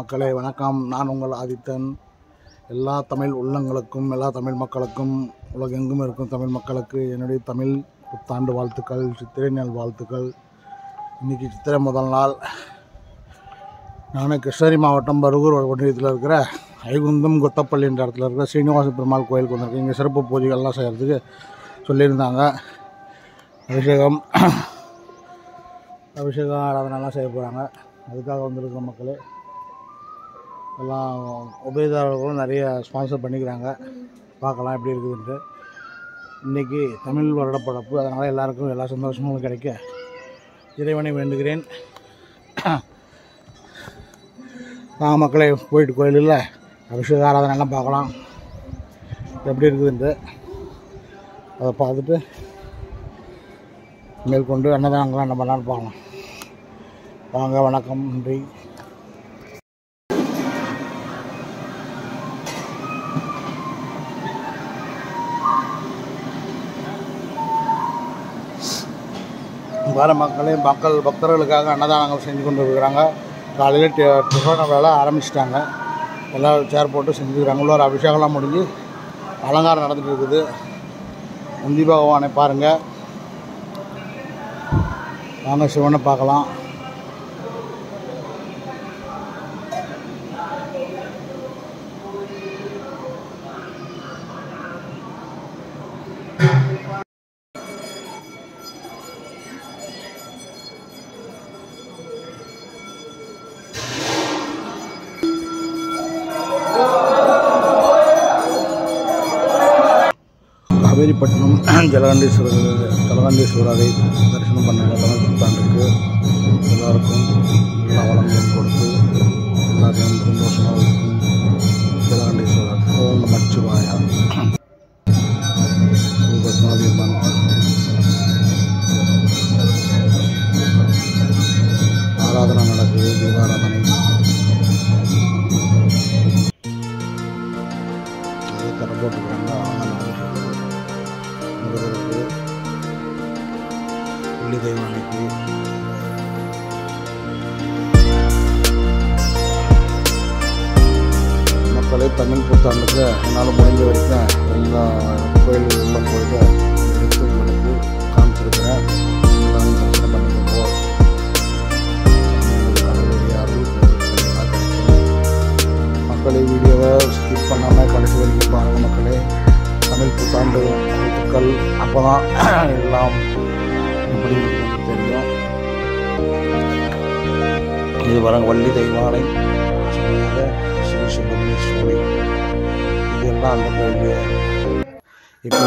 மக்களே வணக்கம். நான் உங்கள் ஆதித்தன். எல்லா தமிழ் உள்ளங்களுக்கும், எல்லா தமிழ் மக்களுக்கும், உலகெங்கும் இருக்கும் தமிழ் மக்களுக்கு என்னுடைய தமிழ் புத்தாண்டு வாழ்த்துக்கள், சித்திரை நாள் வாழ்த்துக்கள். இன்றைக்கி சித்திரை முதல் நாள். நான் கிருஷ்ணகிரி மாவட்டம் பருகூர் ஒன்றியத்தில் இருக்கிற ஐகுந்தம் கொத்தப்பள்ளி என்ற இடத்துல இருக்கிற ஸ்ரீனிவாச பெருமாள் கோயிலுக்கு வந்திருக்கேன். இங்கே சிறப்பு பூஜைகள்லாம் செய்கிறதுக்கு சொல்லியிருந்தாங்க. அபிஷேகம் ஆராதனைலாம் செய்ய போகிறாங்க. அதுக்காக வந்திருக்கிற மக்களே எல்லாம் உபயதாரர்களும் நிறைய ஸ்பான்சர் பண்ணிக்கிறாங்க. பார்க்கலாம் எப்படி இருக்குதுன்ட்டு. இன்றைக்கி தமிழ் வருடப்படப்பு, அதனால் எல்லாருக்கும் எல்லா சந்தோஷமும் கிடைக்க இறைவனை வேண்டுகிறேன். மக்களே போயிட்டு கோயிலில் அபிஷேக ஆராதனைலாம் பார்க்கலாம் எப்படி இருக்குதுன்ட்டு. அதை பார்த்துட்டு மேற்கொண்டு அன்னதானங்கள்லாம் என்ன பண்ணலான்னு பார்க்கலாம். வாங்க. வணக்கம். நன்றி. வர பக்தர்களுக்காக அன்னதானங்கள் செஞ்சு கொண்டு இருக்கிறாங்க. காலையில் டிஃபன் வேலை ஆரம்பிச்சிட்டாங்க. எல்லாம் சேர் போட்டு செஞ்சுக்கிறாங்க. உள்ள ஒரு அபிஷேகம்லாம் முடிஞ்சு அலங்காரம் நடந்துகிட்டு இருக்குது. நந்தி பகவானை பாருங்கள். வாங்க சிவனை பார்க்கலாம். காவேரிப்பட்டினம் ஜலகண்டீஸ்வரரை தரிசனம் பண்ணுங்க. தமிழ் புத்தாண்டுக்கு எல்லாருக்கும் எல்லா வளங்களும் கொடுத்து எல்லாத்தையும் சந்தோஷமாக இருக்கும். ஜலகண்டீஸ்வரர் ஓம் நமச்சிவாய. பத்மாபியம்மன் ஆராதனை நடக்குது. தீபாராதனை தர போட்டுக்கிறாங்க. முருகருக்கு, உள்ளி தெய்வானைக்கு மக்களே தமிழ் புத்தாண்டுக்கு என்னால் முடிஞ்ச வரைக்கும் எல்லா கோயில்களும் போயிட்டு எடுத்து உங்களுக்கு காமிச்சிருக்கிறேன். எல்லாரும் தரிசனம் பண்ணிக்கோ. மக்களை வீடியோவை ஸ்கிப் பண்ணாமல் கடைசி வரைக்கும் பாருங்கள். மக்களே தமிழ் புத்தாண்டு வாழ்த்துக்கள். அப்போ தான் எல்லாம் எப்படி தெரியும். இது வராங்க வள்ளி தெய்வானை, ஸ்ரீ சுப்பிரமணியேஸ்வரி, இதெல்லாம் அந்த கோயில். இப்போ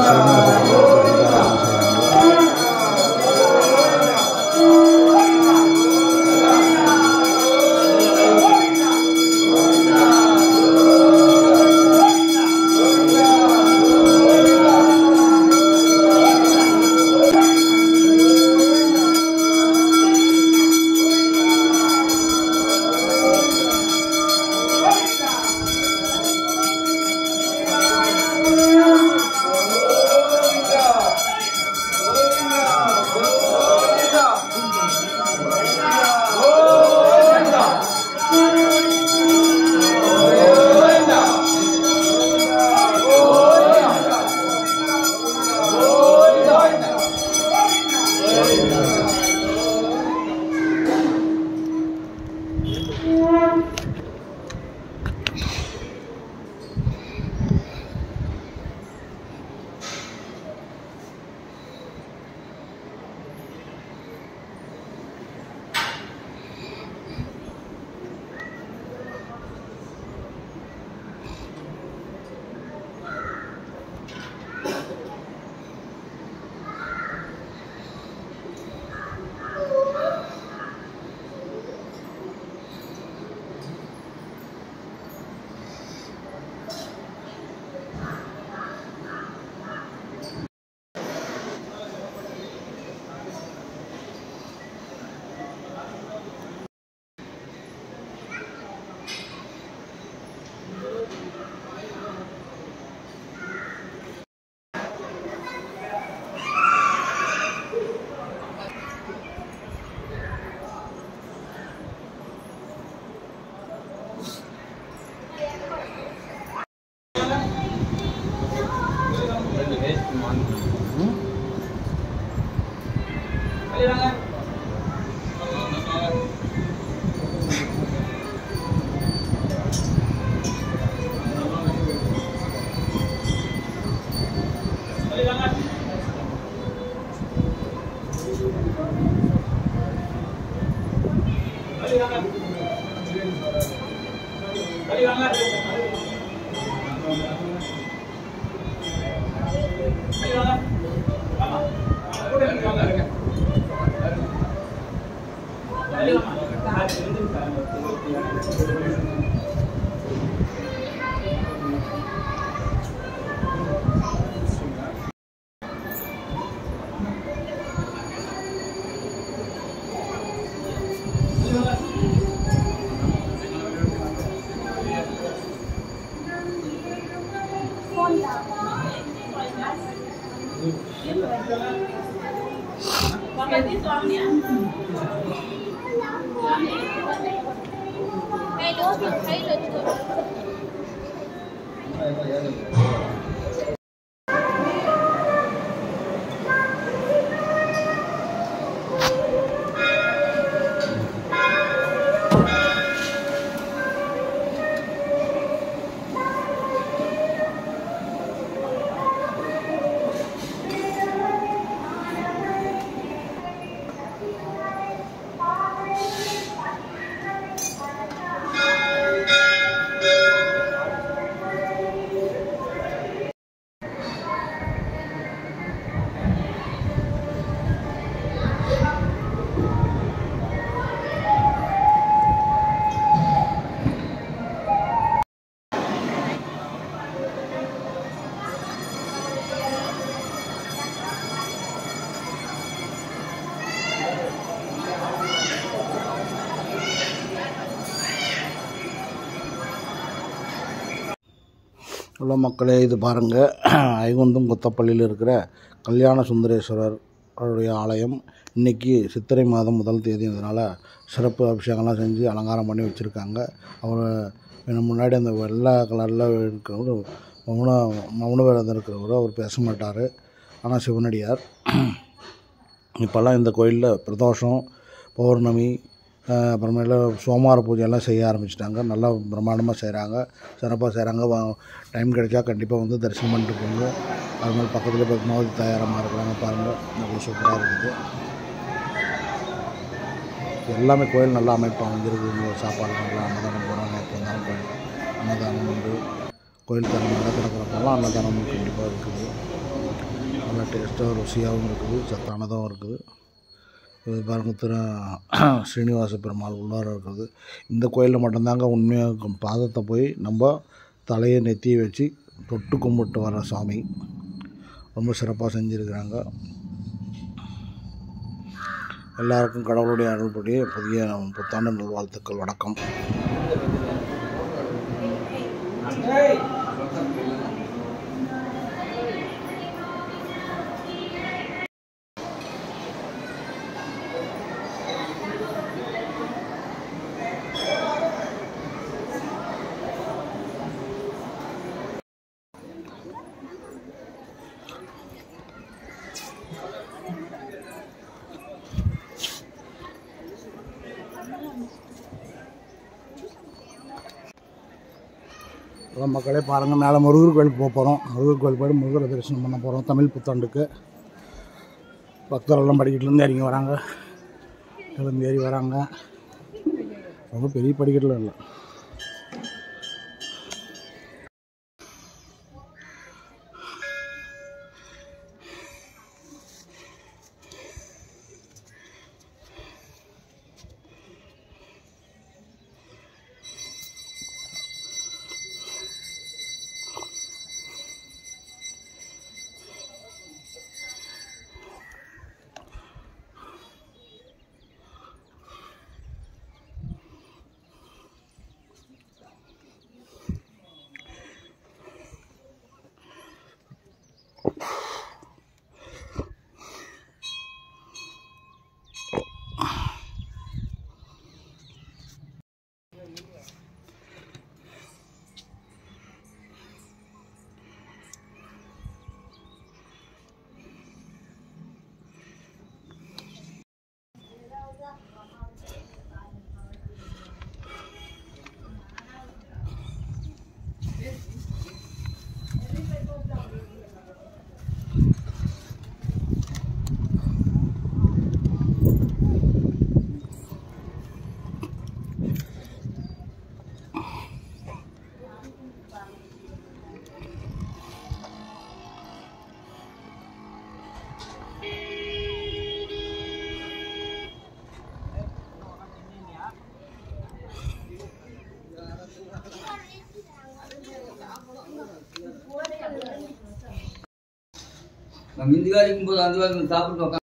உள்ள மக்களே, இது பாருங்கள், ஐகுந்தம் கொத்தப்பள்ளியில் இருக்கிற கல்யாண சுந்தரேஸ்வரர் அவருடைய ஆலயம். இன்றைக்கி சித்திரை மாதம் 1 தேதின்றதுனால சிறப்பு அபிஷேகம்லாம் செஞ்சு அலங்காரம் பண்ணி வச்சுருக்காங்க. அவர் முன்னாடி அந்த வெள்ளை கலரில் இருக்கிறவர் மௌன விரதம் இருக்கிறவர். அவர் பேச மாட்டார், ஆனால் சிவனடியார். இப்போல்லாம் இந்த கோயிலில் பிரதோஷம், பௌர்ணமி, அப்புறமேல சோமவார பூஜையெல்லாம் செய்ய ஆரம்பிச்சிட்டாங்க. நல்லா பிரம்மாண்டமாக செய்கிறாங்க, சிறப்பாக செய்கிறாங்க. டைம் கிடைச்சா கண்டிப்பாக வந்து தரிசனம் பண்ணிட்டு போங்க. அதுமாதிரி பக்கத்துலேயே பத்மாவதி தாயாரமாக இருக்கிறாங்க பாருங்கள், நல்லா சூப்பராக இருக்குது. எல்லாமே கோயில் நல்லா அமைப்பாக வந்துருக்கு. சாப்பாடு நல்லா அன்னதானம் போகிறாங்க. எப்போ இருந்தாலும் கோயில் அன்னதானம் உண்டு. கோயில் தரம் நல்லா திறக்கிறப்பெல்லாம் அன்னதானமும் கண்டிப்பாக இருக்குது. நல்லா டேஸ்ட்டாக ருசியாகவும் இருக்குது, சத்தானதாகவும் இருக்குது. இது பாருங்க, ஸ்ரீனிவாச பெருமாள் உள்ளார இருக்கிறது. இந்த கோயிலில் மட்டும்தாங்க உண்மையாக பாதத்தை போய் நம்ம தலையை நெத்தியை வச்சு தொட்டு கும்பிட்டு வர சாமி. ரொம்ப சிறப்பாக செஞ்சுருக்கிறாங்க. எல்லாருக்கும் கடவுளுடைய அருள்படி புதிய புத்தாண்டு நல்வாழ்த்துக்கள். வணக்கம். மக்களே பாருங்கள், மேலே முருகர் கோயிலுக்கு போக போகிறோம். முருகர் கோயில் போய்ட்டு முருகரை தரிசனம் பண்ண போகிறோம். தமிழ் புத்தாண்டுக்கு பக்தர்கள்லாம் படிக்கட்டுலேருந்து இறங்கி வராங்க, எழுந்து ஏறி வராங்க. ரொம்ப பெரிய படிக்கட்டில் இல்லை. நம்ம இந்த வேலை இருக்கும்போது அந்த வேலை சாப்பிட்டு உட்காந்து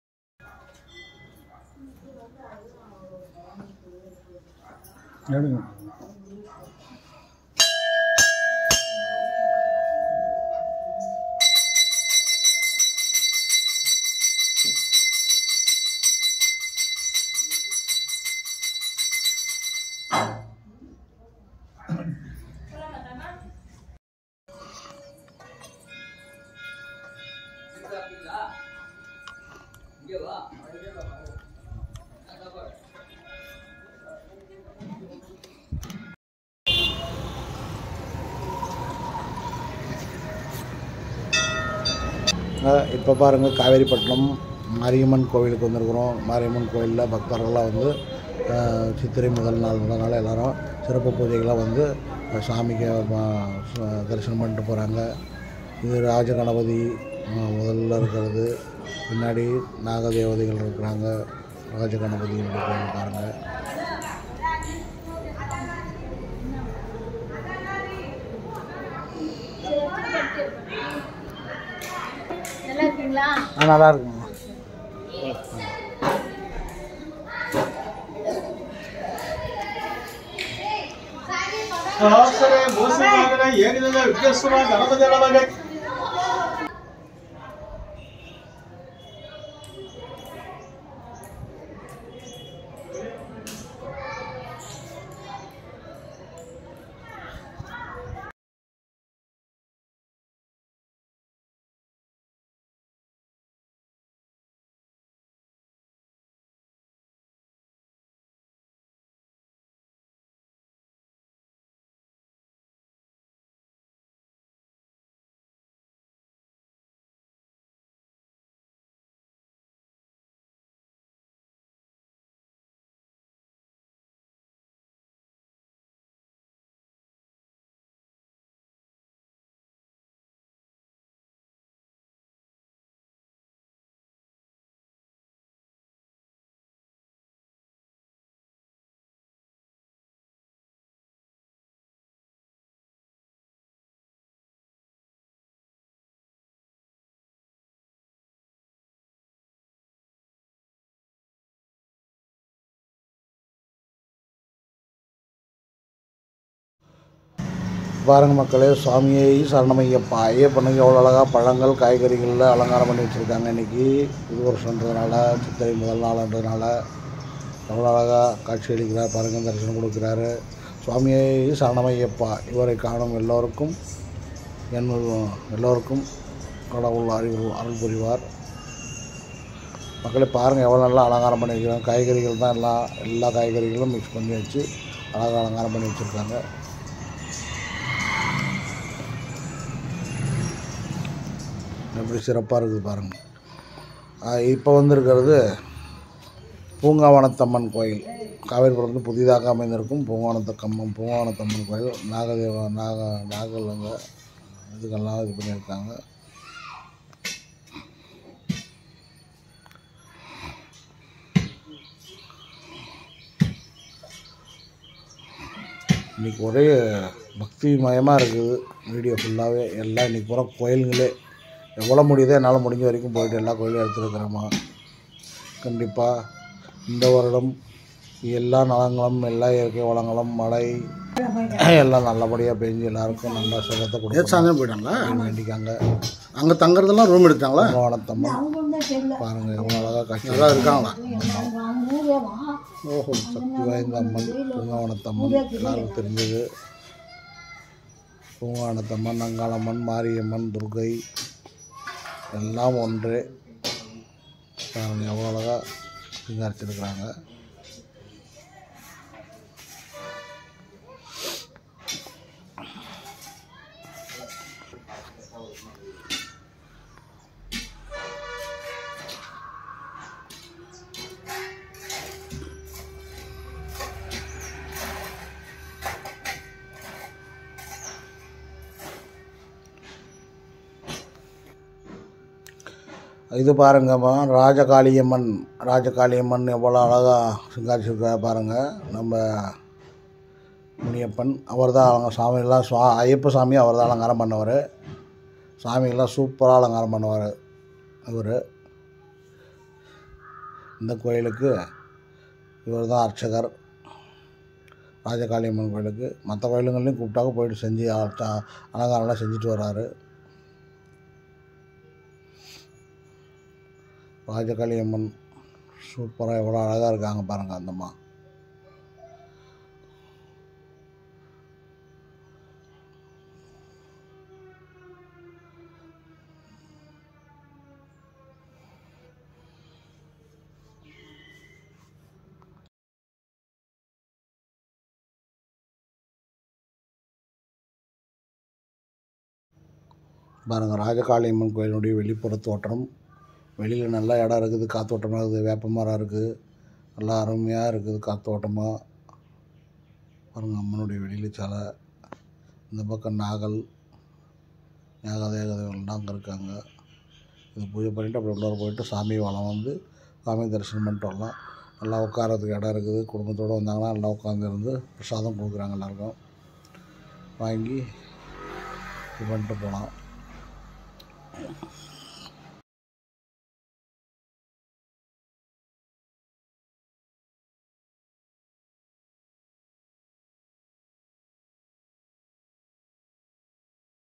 இப்போ பாருங்கள் காவேரிப்பட்டினம் மாரியம்மன் கோவிலுக்கு வந்திருக்கிறோம். மாரியம்மன் கோவிலில் பக்தர்கள்லாம் வந்து சித்திரை முதல் நாள் எல்லோரும் சிறப்பு பூஜைகளாக வந்து சாமிக்கு தரிசனம் பண்ணிட்டு போகிறாங்க. இது ராஜகணபதி முதல்ல இருக்கிறது, பின்னாடி நாகதேவதைகள் இருக்கிறாங்க. ராஜகணபதி கோவில் பாருங்கள். நல்லா இருக்குங்க. பாருங்கள் மக்களே, சுவாமியை சரணமையப்பா. ஐயப்பனுக்கு எவ்வளோ அழகாக பழங்கள் காய்கறிகளில் அலங்காரம் பண்ணி வச்சுருக்காங்க. இன்றைக்கி புது வருஷன்றதுனால, சித்திரை முதல் நாள்ன்றதுனால எவ்வளோ அழகாக காட்சி அளிக்கிறார் பாருங்கள், தரிசனம் கொடுக்குறாரு. சுவாமியை சரணமையப்பா. இவரை காணும் எல்லோருக்கும் கடவுள் அருள் புரிவார். மக்களே பாருங்கள் எவ்வளோ நல்லா அலங்காரம் பண்ணி வைக்கிறாங்க. காய்கறிகள் தான் எல்லா காய்கறிகளும் மிக்ஸ் பண்ணி வச்சு அழகாக அலங்காரம் பண்ணி வச்சுருக்காங்க. எப்படி சிறப்பாக இருக்குது பாருங்கள். இப்போ வந்திருக்கிறது பூங்காவனத்தம்மன் கோயில். காவேரிபுரத்தில் புதிதாக அமைந்திருக்கும் பூங்காவனத்தம்மன் கோயில். நாகலங்க இதுக்கெல்லாம் இது பண்ணியிருக்காங்க. இன்றைக்கி ஒரே பக்தி மயமாக இருக்குது வீடியோ ஃபுல்லாகவே. எல்லாம் இன்றைக்கி பூரா கோயிலுங்களே. எவ்வளோ முடியுதோ என்னால் முடிஞ்ச வரைக்கும் போய்ட்டு எல்லா கோயிலும் எடுத்துருக்கிறோமா. கண்டிப்பாக இந்த வருடம் எல்லா நலங்களும், எல்லா இயற்கை வளங்களும், மழை எல்லாம் நல்லபடியாக பெஞ்சு எல்லாருக்கும் நல்லா சுகத்தை கொடுத்து சாயந்தரம் போயிட்டாங்களா வேண்டிக்காங்க. அங்கே தங்குறதெல்லாம் ரூம் எடுத்தாங்களா? பூங்காவனத்தம்மன் பாருங்கள் எவ்வளோ அழகாக காட்சியெல்லாம் இருக்காங்களா. ஓஹோ, சக்தி வாய்ந்த அம்மன் பூங்காவனத்தம்மன் எல்லாருக்கும் தெரிஞ்சது. பூங்காவனத்தம்மன், அங்காளம்மன், மாரியம்மன், துர்கை எல்லாம் ஒன்றே. பாருங்கள் எவ்வளோ அழகாக சிங்காரிச்சிருக்கிறாங்க. இது பாருங்கம்மா, ராஜகாளியம்மன் எவ்வளோ அழகாக சிங்காரிச்சிருக்கா பாருங்கள். நம்ம முனியப்பன் அவர் தான் அவங்க சாமியெல்லாம் ஐயப்ப சாமி அவர் தான் அலங்காரம் பண்ணவர். சாமியெல்லாம் சூப்பராக அலங்காரம் பண்ணுவார். இவர். இந்த கோயிலுக்கு இவர் தான் அர்ச்சகர். ராஜகாளியம்மன் கோயிலுக்கு மற்ற கோயிலுங்கள்லையும் கூப்பிட்டாக்க போயிட்டு செஞ்சு அலங்காரம்லாம் செஞ்சுட்டு வர்றாரு. ராஜகாளியம்மன் சூப்பராக எவ்வளோ அழகாக இருக்காங்க பாருங்கள் அந்தம்மா. பாருங்கள் ராஜகாளியம்மன் கோயிலுடைய வெளிப்புற தோற்றம். வெளியில் நல்லா இடம் இருக்குது, காத்தோட்டமாக இருக்குது, வேப்ப மரம் இருக்குது, நல்லா அருமையாக இருக்குது காத்தோட்டமாக. பாருங்கள் அம்மனுடைய வெளியில் சிலை. இந்த பக்கம் நாகல் ஞாகதேவதைகள்லாம் அங்கே இருக்காங்க. இது பூஜை பண்ணிவிட்டு அப்படி உள்ளார போயிட்டு சாமி வளம் வந்து சாமி தரிசனம் பண்ணிட்டு வரலாம். நல்லா உட்காரத்துக்கு இடம் இருக்குது. குடும்பத்தோடு வந்தாங்கன்னா நல்லா உட்காந்துருந்து பிரசாதம் கொடுக்குறாங்க. எல்லாருக்கும் வாங்கி இது பண்ணிட்டு போகலாம்.